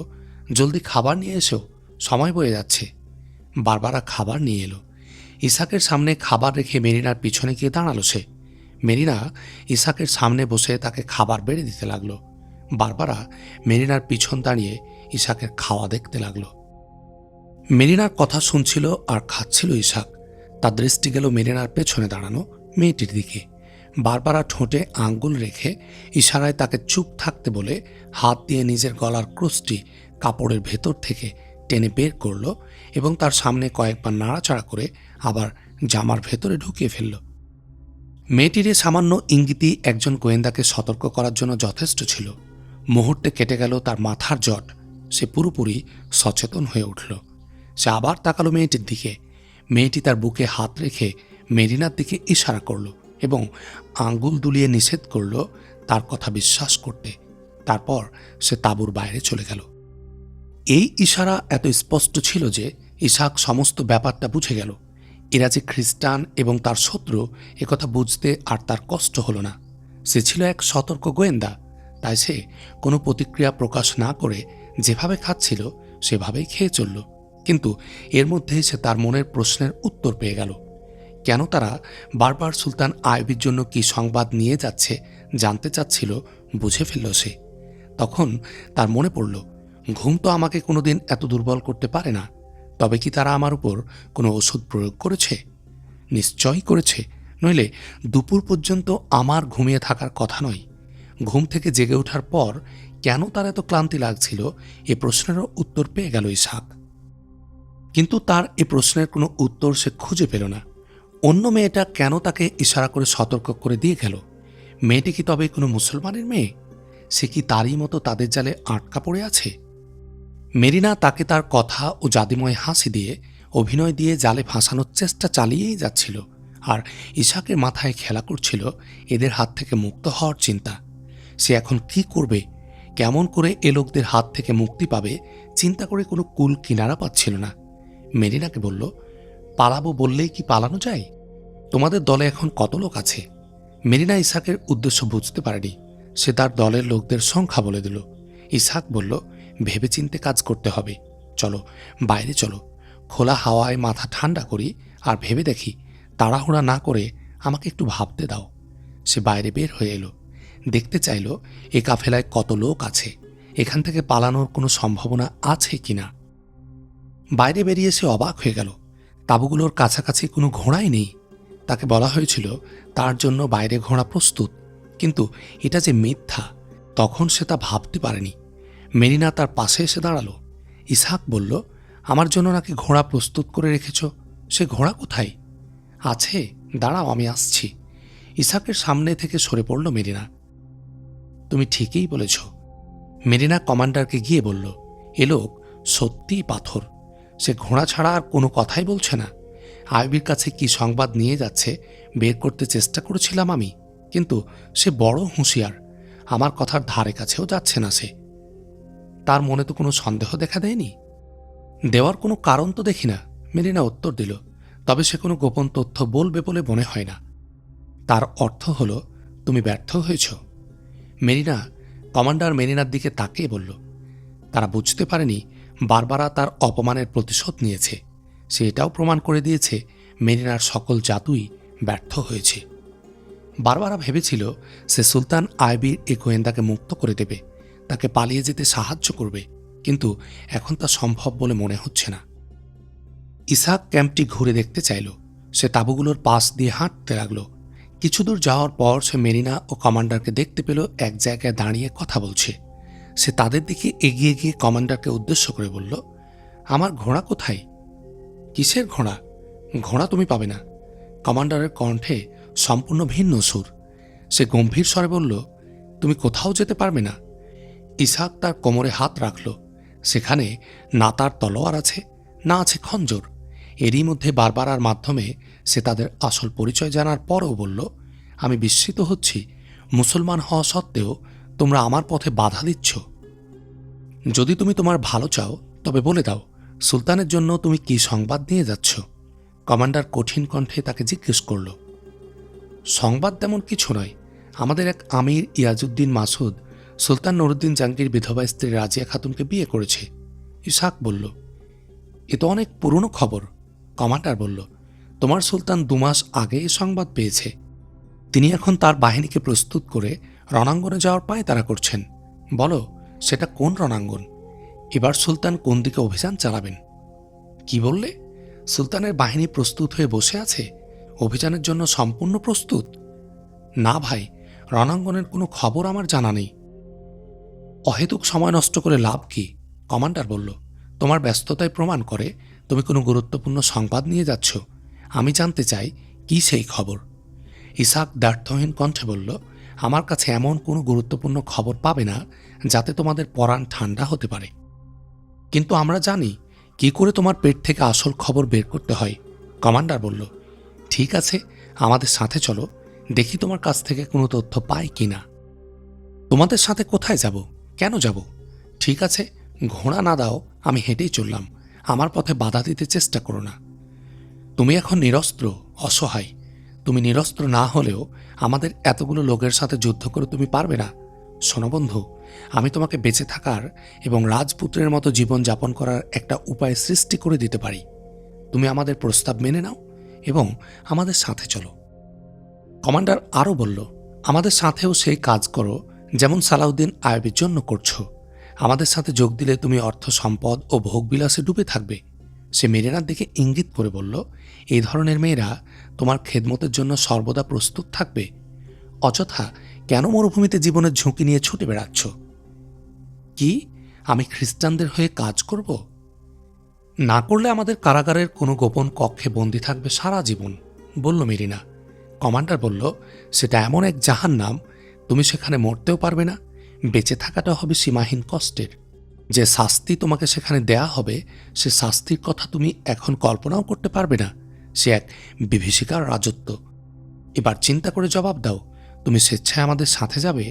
S1: জলদি খাবার নিয়ে এসো, সময় বয়ে যাচ্ছে। বারবারা খাবার নিয়ে এলো। ইসহাকের সামনে খাবার রেখে মেরিনার পিছনে গিয়ে দাঁড়ালো সে। মেরিনা ইসহাকের সামনে বসে তাকে খাবার বেড়ে দিতে লাগলো। বারবারা মেরিনার পিছন দাঁড়িয়ে ইসহাকের খাওয়া দেখতে লাগলো। মেরিনার কথা শুনছিল আর খাচ্ছিল ইসহাক। তার দৃষ্টি গেল মেরিনার পেছনে দাঁড়ানো মেয়েটির দিকে। বারবারা ঠোঁটে আঙ্গুল রেখে ইশারায় তাকে চুপ থাকতে বলে হাত দিয়ে নিজের গলার ক্রুশটি কাপড়ের ভেতর থেকে টেনে বের করল এবং তার সামনে কয়েকবার নাড়াচাড়া করে আবার জামার ভেতরে ঢুকিয়ে ফেলল। মেয়েটির সামান্য ইঙ্গিতই একজন গোয়েন্দাকে সতর্ক করার জন্য যথেষ্ট ছিল। মুহূর্তে কেটে গেল তার মাথার জট। সে পুরোপুরি সচেতন হয়ে উঠল। সে আবার তাকালো মেয়েটির দিকে। মেয়েটি তার বুকে হাত রেখে মেরিনার দিকে ইশারা করল এবং আঙ্গুল দুলিয়ে নিষেধ করল তার কথা বিশ্বাস করতে। তারপর সে তাঁবুর বাইরে চলে গেল। এই ইশারা এত স্পষ্ট ছিল যে ইসাক সমস্ত ব্যাপারটা বুঝে গেল। এরা যে খ্রিস্টান এবং তার শত্রু একথা বুঝতে আর তার কষ্ট হলো না। সে ছিল এক সতর্ক গোয়েন্দা, তাই সে কোনো প্রতিক্রিয়া প্রকাশ না করে যেভাবে খাচ্ছিল সেভাবেই খেয়ে চলল। কিন্তু এর মধ্যেই সে তার মনের প্রশ্নের উত্তর পেয়ে গেল। কেন তারা বারবার সুলতান আইবির জন্য কি সংবাদ নিয়ে যাচ্ছে জানতে চাচ্ছিল বুঝে ফেলল সে। তখন তার মনে পড়ল, ঘুম তো আমাকে কোনোদিন এত দুর্বল করতে পারে না। তবে কি তারা আমার উপর কোনো ওষুধ প্রয়োগ করেছে? নিশ্চয়ই করেছে, নইলে দুপুর পর্যন্ত আমার ঘুমিয়ে থাকার কথা নয়। ঘুম থেকে জেগে ওঠার পর কেন তার এত ক্লান্তি লাগছিল এ প্রশ্নেরও উত্তর পেয়ে গেল ইসহাক। কিন্তু তার এ প্রশ্নের কোনো উত্তর সে খুঁজে পেল না। অন্য মেয়েটা কেন তাকে ইশারা করে সতর্ক করে দিয়ে গেল? মেয়েটি কি তবে কোনো মুসলমানের মেয়ে? সে কি তারই মতো তাদের জালে আটকা পড়ে আছে? মেরিনা তাকে তার কথা ও জাদিময় হাসি দিয়ে অভিনয় দিয়ে জালে ফাঁসানোর চেষ্টা চালিয়েই যাচ্ছিল, আর ইশাকের মাথায় খেলা করছিল এদের হাত থেকে মুক্ত হওয়ার চিন্তা। সে এখন কি করবে, কেমন করে এ লোকদের হাত থেকে মুক্তি পাবে চিন্তা করে কোনো কুল কিনারা পাচ্ছিল না। মেরিনাকে বলল, পালাবো বললেই কি পালানো যায়? তোমাদের দলে এখন কত লোক আছে? মেরিনা ইসহাকের উদ্দেশ্য বুঝতে পারেনি। সে তার দলের লোকদের সংখ্যা বলে দিল। ইসহাক বলল, ভেবেচিন্তে কাজ করতে হবে। চলো বাইরে চলো, খোলা হাওয়ায় মাথা ঠান্ডা করি আর ভেবে দেখি। তাড়াহুড়া না করে আমাকে একটু ভাবতে দাও। সে বাইরে বের হয়ে এলো। দেখতে চাইল এ কাফেলায় কত লোক আছে, এখান থেকে পালানোর কোনো সম্ভাবনা আছে কিনা। বাইরে বেরিয়ে সে অবাক হয়ে গেল। তাঁবুগুলোর কাছাকাছি কোনো ঘোড়াই নেই। তাকে বলা হয়েছিল তার জন্য বাইরে ঘোড়া প্রস্তুত, কিন্তু এটা যে মিথ্যা তখন সে তা ভাবতে পারেনি। মেরিনা তার পাশে এসে দাঁড়ালো। ইসহাক বলল, আমার জন্য নাকি ঘোড়া প্রস্তুত করে রেখেছ? সে ঘোড়া কোথায়? আছে, দাঁড়াও আমি আসছি। ইসহাকের সামনে থেকে সরে পড়ল মেরিনা। তুমি ঠিকই বলেছ। মেরিনা কমান্ডারকে গিয়ে বলল, এ লোক সত্যিই পাথর। সে ঘোড়া ছাড়া আর কোনো কথাই বলছে না। আইবির কাছে কি সংবাদ নিয়ে যাচ্ছে বের করতে চেষ্টা করেছিলাম আমি, কিন্তু সে বড় হুঁশিয়ার। আমার কথার ধারে কাছেও যাচ্ছে না সে। তার মনে তো কোনো সন্দেহ দেখা দেয়নি? দেওয়ার কোনো কারণ তো দেখি না, মেরিনা উত্তর দিল। তবে সে কোনো গোপন তথ্য বলবে বলে মনে হয় না। তার অর্থ হলো তুমি ব্যর্থ হয়েছ। মেরিনা কমান্ডার মেরিনার দিকে তাকিয়ে বলল, তারা বুঝতে পারেনি বারবারা তার অপমানের প্রতিশোধ নিয়েছে। সে এটাও প্রমাণ করে দিয়েছে মেরিনার সকল জাদুই ব্যর্থ হয়েছে। বারবারা ভেবেছিল সে সুলতান আইবির এ গোয়েন্দাকে মুক্ত করে দেবে, তাকে পালিয়ে যেতে সাহায্য করবে, কিন্তু এখন তা সম্ভব বলে মনে হচ্ছে না। ইসহাক ক্যাম্পটি ঘুরে দেখতে চাইল। সে তাঁবুগুলোর পাশ দিয়ে হাঁটতে লাগল। কিছু দূর যাওয়ার পর সে মেরিনা ও কমান্ডারকে দেখতে পেল এক জায়গায় দাঁড়িয়ে কথা বলছে। সে তাদের দিকে এগিয়ে গিয়ে কমান্ডারকে উদ্দেশ্য করে বলল, আমার ঘোড়া কোথায়? কিসের ঘোড়া? ঘোড়া তুমি পাবে না। কমান্ডারের কণ্ঠে সম্পূর্ণ ভিন্ন সুর। সে গম্ভীর স্বরে বলল, তুমি কোথাও যেতে পারবে না। ইসহাক তার কোমরে হাত রাখল। সেখানে না তার তলোয়ার আছে, না আছে খঞ্জর। এরই মধ্যে বারবারার মাধ্যমে সে তাদের আসল পরিচয় জানার পরও বলল, আমি বিস্মিত হচ্ছি, মুসলমান হওয়া সত্ত্বেও তোমরা আমার পথে বাধা দিচ্ছ। যদি তুমি তোমার ভালো চাও তবে বলে দাও, সুলতানের জন্য তুমি কি সংবাদ নিয়ে যাচ্ছ? কমান্ডার কঠিন কণ্ঠে তাকে জিজ্ঞেস করল। সংবাদ তেমন কিছু নয়। আমাদের এক আমির ইয়াজউদ্দিন মাসুদ সুলতান নুরউদ্দিন জাহাঙ্গীর বিধবা স্ত্রী রাজিয়া খাতুনকে বিয়ে করেছে। ইসহাক বলল, এ তো অনেক পুরনো খবর। কমান্ডার বলল, তোমার সুলতান 2 মাস আগে এ সংবাদ পেয়েছে। তিনি এখন তার বাহিনীকে প্রস্তুত করে রণাঙ্গনে যাওয়ার পায়তারা করছেন। বলো, সেটা কোন রণাঙ্গন? এবার সুলতান কোন দিকে অভিযান চালাবেন? কি বললে? সুলতানের বাহিনী প্রস্তুত হয়ে বসে আছে? অভিযানের জন্য সম্পূর্ণ প্রস্তুত? না ভাই, রণাঙ্গনের কোনো খবর আমার জানা নেই। অহেতুক সময় নষ্ট করে লাভ কি? কমান্ডার বলল, তোমার ব্যস্ততায় প্রমাণ করে তুমি কোনো গুরুত্বপূর্ণ সংবাদ নিয়ে যাচ্ছ। আমি জানতে চাই কি সেই খবর। ইসাক দ্ব্যর্থহীন কণ্ঠে বলল, আমার কাছে এমন কোনো গুরুত্বপূর্ণ খবর পাবে না যাতে তোমাদের পরাণ ঠান্ডা হতে পারে। কিন্তু আমরা জানি কি করে তোমার পেট থেকে আসল খবর বের করতে হয়। কমান্ডার বলল, ঠিক আছে, আমাদের সাথে চলো, দেখি তোমার কাছ থেকে কোনো তথ্য পাই কি না। তোমাদের সাথে কোথায় যাব? কেন যাব? ঠিক আছে, ঘোড়া না দাও, আমি হেঁটেই চললাম। আমার পথে বাধা দিতে চেষ্টা করো না। তুমি এখন নিরস্ত্র, অসহায়। তুমি নিরস্ত্র না হলেও আমাদের এতগুলো লোকের সাথে যুদ্ধ করে তুমি পারবে না। শোনো বন্ধু, আমি তোমাকে বেঁচে থাকার এবং রাজপুত্রের মতো জীবন যাপন করার একটা উপায় সৃষ্টি করে দিতে পারি। তুমি আমাদের প্রস্তাব মেনে নাও এবং আমাদের সাথে চলো। কমান্ডার আরও বলল, আমাদের সাথেও সেই কাজ করো যেমন সালাউদ্দিন আইয়ুবের জন্য করছো। আমাদের সাথে যোগ দিলে তুমি অর্থ সম্পদ ও ভোগবিলাসে ডুবে থাকবে। সে মেরিনার দিকে ইঙ্গিত করে বলল, এই ধরনের মেয়েরা তোমার খেদমতের জন্য সর্বদা প্রস্তুত থাকবে। অযথা কেন মরুভূমিতে জীবনের ঝুঁকি নিয়ে ছুটে বেড়াচ্ছ? কি, আমি খ্রিস্টানদের হয়ে কাজ করব? না করলে আমাদের কারাগারের কোনো গোপন কক্ষে বন্দী থাকবে সারা জীবন, বলল মেরিনা। কমান্ডার বলল, সেটা এমন এক জাহান্নাম, তুমি সেখানে মরতেও পারবে না, বেঁচে থাকাটা হবে সীমাহীন কষ্টের। যে শাস্তি তোমাকে সেখানে দেয়া হবে, সে শাস্তির কথা তুমি এখন কল্পনাও করতে পারবে না। সে এক বিভীষিকার রাজত্ব। এবার চিন্তা করে জবাব দাও, তুমি স্বেচ্ছায় আমাদের সাথে যাবে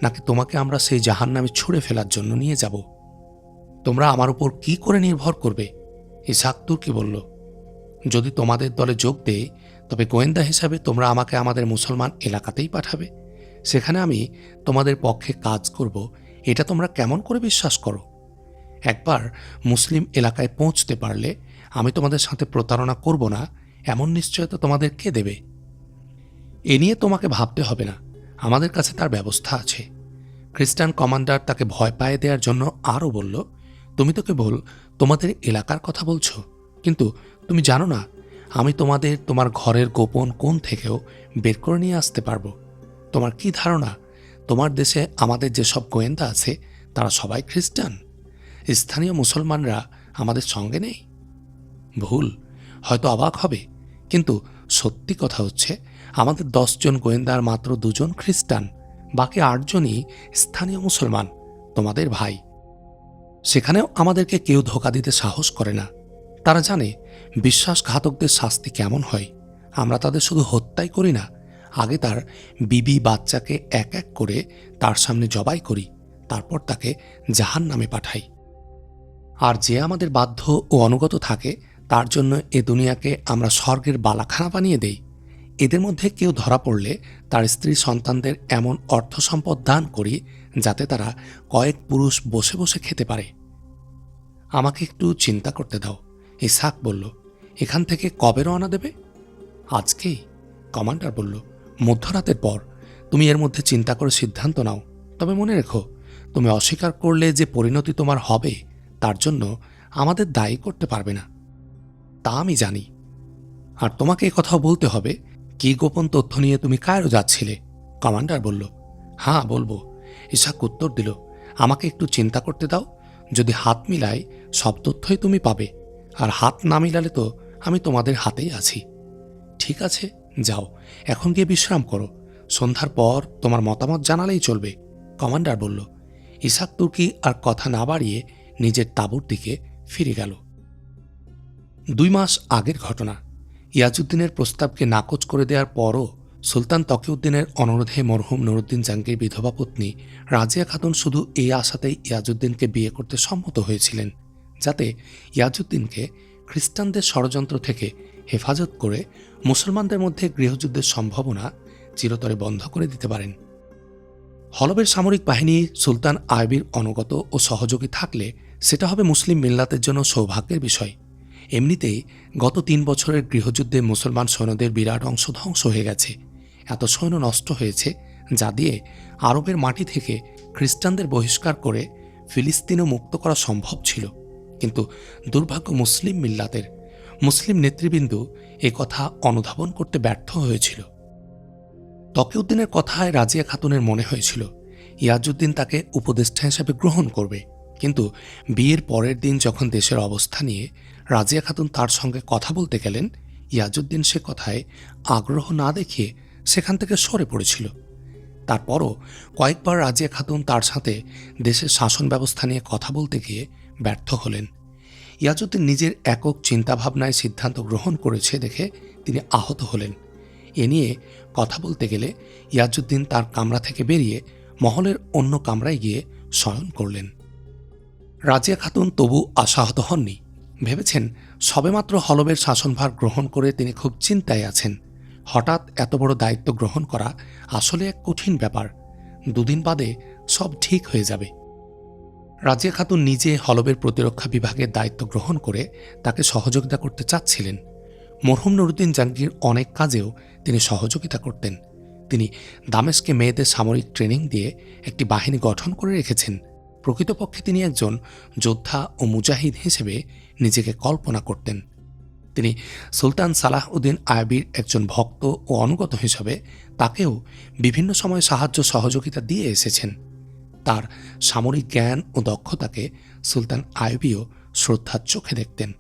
S1: নাকি তোমাকে আমরা সেই জাহান্নামে ছুঁড়ে ফেলার জন্য নিয়ে যাব? তোমরা আমার উপর কি করে নির্ভর করবে? ইসহাক তুর্কি বলল, যদি তোমাদের দলে যোগ দেই তবে গোয়েন্দা হিসাবে তোমরা আমাকে আমাদের মুসলমান এলাকাতেই পাঠাবে। সেখানে আমি তোমাদের পক্ষে কাজ করব, এটা তোমরা কেমন করে বিশ্বাস করো? একবার মুসলিম এলাকায় পৌঁছতে পারলে আমি তোমাদের সাথে প্রতারণা করব না, এমন নিশ্চয়তা তোমাদের কে দেবে? এ নিয়ে তোমাকে ভাবতে হবে না, আমাদের কাছে তার ব্যবস্থা আছে। খ্রিস্টান কমান্ডার তাকে ভয় পাইয়ে দেওয়ার জন্য আরও বলল, তুমি তো কেবল তোমাদের এলাকার কথা বলছো, কিন্তু তুমি জানো না আমি তোমার ঘরের গোপন কোণ থেকেও বের করে নিয়ে আসতে পারবো। তোমার কি ধারণা তোমার দেশে আমাদের যেসব গোয়েন্দা আছে তারা সবাই খ্রিস্টান? স্থানীয় মুসলমানরা আমাদের সঙ্গে নেই? ভুল, হয়তো অবাক হবে, কিন্তু সত্যি কথা হচ্ছে আমাদের 10 জন গোয়েন্দার মাত্র 2 জন খ্রিস্টান, বাকি 8 জনই স্থানীয় মুসলমান, তোমাদের ভাই। সেখানেও আমাদেরকে কেউ ধোঁকা দিতে সাহস করে না। তারা জানে বিশ্বাসঘাতকদের শাস্তি কেমন হয়। আমরা তাদের শুধু হত্যাই করি না, আগে তার বিবি বাচ্চাকে এক এক করে তার সামনে জবাই করি, তারপর তাকে জাহান্নামে পাঠাই। আর যে আমাদের বাধ্য ও অনুগত থাকে তার জন্য এ দুনিয়াকে আমরা স্বর্গের বালাখানা বানিয়ে দেই। এদের মধ্যে কেউ ধরা পড়লে তার স্ত্রী সন্তানদের এমন অর্থ সম্পদ দান করি যাতে তারা কয়েক পুরুষ বসে বসে খেতে পারে। আমাকে একটু চিন্তা করতে দাও। ইসহাক বলল, এখান থেকে কবে রওনা দেবে? আজকেই, কমান্ডার বলল, মধ্যরাতের পর। তুমি এর মধ্যে চিন্তা করে সিদ্ধান্ত নাও। তবে মনে রেখো, তুমি অস্বীকার করলে যে পরিণতি তোমার হবে তার জন্য আমাদের দায়ী করতে পারবে না। তা আমি জানি। আর তোমাকে কথাও বলতে হবে, কি গোপন তথ্য নিয়ে তুমি কায়রো যাচ্ছিলে? কমান্ডার বলল, হ্যাঁ বলবো। ইসহাক উত্তর দিল, আমাকে একটু চিন্তা করতে দাও। যদি হাত মিলাই সব তথ্যই তুমি পাবে, আর হাত না মিলালে তো আমি তোমাদের হাতেই আছি। ঠিক আছে, যাও, এখন গিয়ে বিশ্রাম করো। সন্ধ্যার পর তোমার মতামত জানালেই চলবে, কমান্ডার বলল। ইসহাক তুর্কি আর কথা না বাড়িয়ে নিজের তাঁবুর দিকে ফিরে গেল। 2 মাস আগের ঘটনা। ইয়াজউদ্দিনের প্রস্তাবকে নাকচ করে দেওয়ার পরও সুলতান তকিউদ্দিনের অনুরোধে মরহুম নুরুদ্দিন জাঙ্গির বিধবা পত্নী রাজিয়া খাতুন শুধু এই আশাতেই ইয়াজউদ্দিনকে বিয়ে করতে সম্মত হয়েছিলেন, যাতে ইয়াজউদ্দিনকে খ্রিস্টানদের ষড়যন্ত্র থেকে হেফাজত করে মুসলমানদের মধ্যে গৃহযুদ্ধের সম্ভাবনা চিরতরে বন্ধ করে দিতে পারেন। হলবের সামরিক বাহিনী সুলতান আইয়ুবের অনুগত ও সহযোগী থাকলে সেটা হবে মুসলিম মিল্লাতের জন্য সৌভাগ্যের বিষয়। এমনিতেই গত 3 বছরের গৃহযুদ্ধে মুসলমান সৈন্যদের বিরাট অংশ ধ্বংস হয়ে গেছে। এত সৈন্য নষ্ট হয়েছে যা দিয়ে আরবের মাটি থেকে খ্রিস্টানদের বহিষ্কার করে ফিলিস্তিনও মুক্ত করা সম্ভব ছিল। কিন্তু দুর্ভাগ্য মুসলিম মিল্লাতের, মুসলিম নেতৃবৃন্দ এ কথা অনুধাবন করতে ব্যর্থ হয়েছিল। তকিউদ্দিনের কথায় রাজিয়া খাতুনের মনে হয়েছিল ইয়াজউদ্দিন তাকে উপদেষ্টা হিসেবে গ্রহণ করবে, কিন্তু বিয়ের পরের দিন যখন দেশের অবস্থা নিয়ে রাজিয়া খাতুন তার সঙ্গে কথা বলতে গেলেন, ইয়াজউদ্দিন সে কথায় আগ্রহ না দেখিয়ে সেখান থেকে সরে পড়েছিল। তারপরও কয়েকবার রাজিয়া খাতুন তার সাথে দেশের শাসন ব্যবস্থা নিয়ে কথা বলতে গিয়ে ব্যর্থ হলেন। ইয়াজউদ্দিন নিজের একক চিন্তাভাবনায় সিদ্ধান্ত গ্রহণ করেছে দেখে তিনি আহত হলেন। এ নিয়ে কথা বলতে গেলে ইয়াজউদ্দিন তার কামরা থেকে বেরিয়ে মহলের অন্য কামরায় গিয়ে শয়ন করলেন। রাজিয়া খাতুন তবু আশাহত হননি। ভেবেছেন সবেমাত্র হলবের শাসনভার গ্রহণ করে তিনি খুব চিন্তায় আছেন। হঠাৎ এত বড় দায়িত্ব গ্রহণ করা আসলে এক কঠিন ব্যাপার। দুদিন বাদে সব ঠিক হয়ে যাবে। রাজিয়া খাতুন নিজে হলবের প্রতিরক্ষা বিভাগের দায়িত্ব গ্রহণ করে তাকে সহযোগিতা করতে চাচ্ছিলেন। মরহুম নুরুদ্দিন জাহাঙ্গীর অনেক কাজেও তিনি সহযোগিতা করতেন। তিনি দামেস্কে মেয়েদের সামরিক ট্রেনিং দিয়ে একটি বাহিনী গঠন করে রেখেছেন। প্রকৃতপক্ষে তিনি একজন যোদ্ধা ও মুজাহিদ হিসেবে নিজেকে কল্পনা করতেন। তিনি সুলতান সালাহ উদ্দিন আইয়ুবীর একজন ভক্ত ও অনুগত হিসাবে তাকেও বিভিন্ন সময় সাহায্য সহযোগিতা দিয়ে এসেছেন। তার সামরিক জ্ঞান ও দক্ষতাকে সুলতান আইয়ুবীও শ্রদ্ধার চোখে দেখতেন।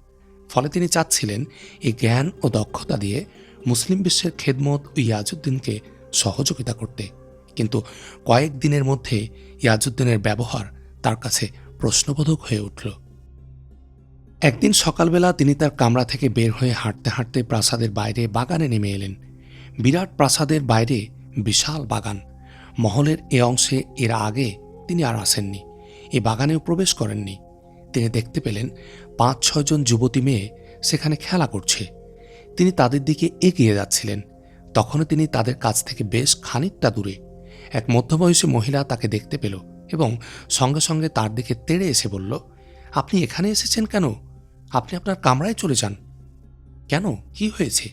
S1: ফলে তিনি চাচ্ছিলেন এই জ্ঞান ও দক্ষতা দিয়ে মুসলিম বিশ্বের খেদমত ও ইয়াজউদ্দিনকে সহযোগিতা করতে। কিন্তু কয়েক দিনের মধ্যে ইয়াজউদ্দিনের ব্যবহার তার কাছে প্রশ্নবোধক হয়ে উঠল। একদিন সকালবেলা তিনি তার কামরা থেকে বের হয়ে হাঁটতে হাঁটতে প্রাসাদের বাইরে বাগানে নেমে এলেন। বিরাট প্রাসাদের বাইরে বিশাল বাগান। মহলের এ অংশে এর আগে তিনি আর আসেননি, এ বাগানেও প্রবেশ করেননি। তিনি দেখতে পেলেন ৫-৬ জন যুবতী মেয়ে সেখানে খেলা করছে। তিনি তাদের দিকে এগিয়ে যাচ্ছিলেন। তখনও তিনি তাদের কাছ থেকে বেশ খানিকটা দূরে। এক মধ্যবয়সী মহিলা তাকে দেখতে পেল এবং সঙ্গে সঙ্গে তার দিকে তেড়ে এসে বলল, আপনি এখানে এসেছেন কেন? আপনি আপনার কামরায় চলে যান। কেন, কি হয়েছে?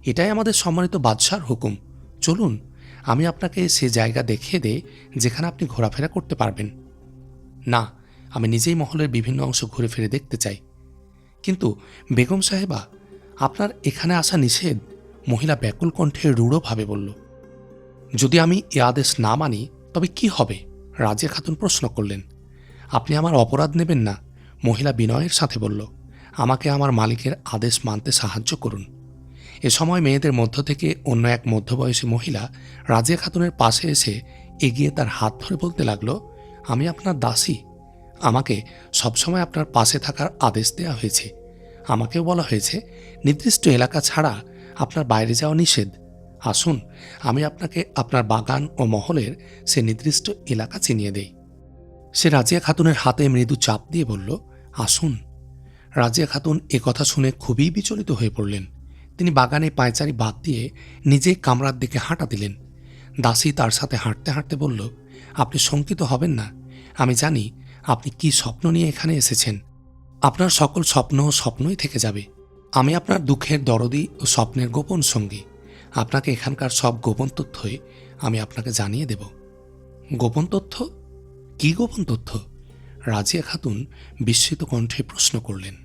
S1: এটাই আমাদের সম্মানিত বাদশার হুকুম। চলুন, আমি আপনাকে সে জায়গা দেখিয়ে দেই যেখানে আপনি ঘোরাফেরা করতে পারবেন। না, আমি নিজেই মহলের বিভিন্ন অংশ ঘুরে ফিরে দেখতে চাই। কিন্তু বেগম সাহেবা, আপনার এখানে আসা নিষেধ, মহিলা ব্যাকুল কণ্ঠে রূঢ়ভাবে বলল। যদি আমি এ আদেশ না মানি তবে কি হবে? রাজিয়া খাতুন প্রশ্ন করলেন। আপনি আমার অপরাধ নেবেন না, মহিলা বিনয়ের সাথে বলল। আমাকে আমার মালিকের আদেশ মানতে সাহায্য করুন। এ সময় মেয়েদের মধ্য থেকে অন্য এক মধ্যবয়সী মহিলা রাজিয়া খাতুনের পাশে এসে এগিয়ে তার হাত ধরে বলতে লাগল, আমি আপনার দাসী। আমাকে সবসময় আপনার পাশে থাকার আদেশ দেওয়া হয়েছে। আমাকেও বলা হয়েছে নির্দিষ্ট এলাকা ছাড়া আপনার বাইরে যাওয়া নিষেধ। আসুন, আমি আপনাকে আপনার বাগান ও মহলের সে নির্দিষ্ট এলাকা চিনিয়ে দেই। সে রাজিয়া খাতুনের হাতে মৃদু চাপ দিয়ে বলল, আসুন। রাজিয়া খাতুন এ কথা শুনে খুবই বিচলিত হয়ে পড়লেন। তিনি বাগানে পায়চারি বাদ দিয়ে নিজে কামরার দিকে হাঁটা দিলেন। দাসী তার সাথে হাঁটতে হাঁটতে বলল, আপনি শঙ্কিত হবেন না। আমি জানি আপনি কি স্বপ্ন নিয়ে এখানে এসেছেন। আপনার সকল স্বপ্ন স্বপ্নই থেকে যাবে। আমি আপনার দুঃখের দরদি ও স্বপ্নের গোপন সঙ্গী। আপনাকে এখানকার সব গোপন তথ্যই আমি আপনাকে জানিয়ে দেব। গোপন তথ্য? কি গোপন তথ্য? রাজিয়া খাতুন বিস্মিত কণ্ঠে প্রশ্ন করলেন।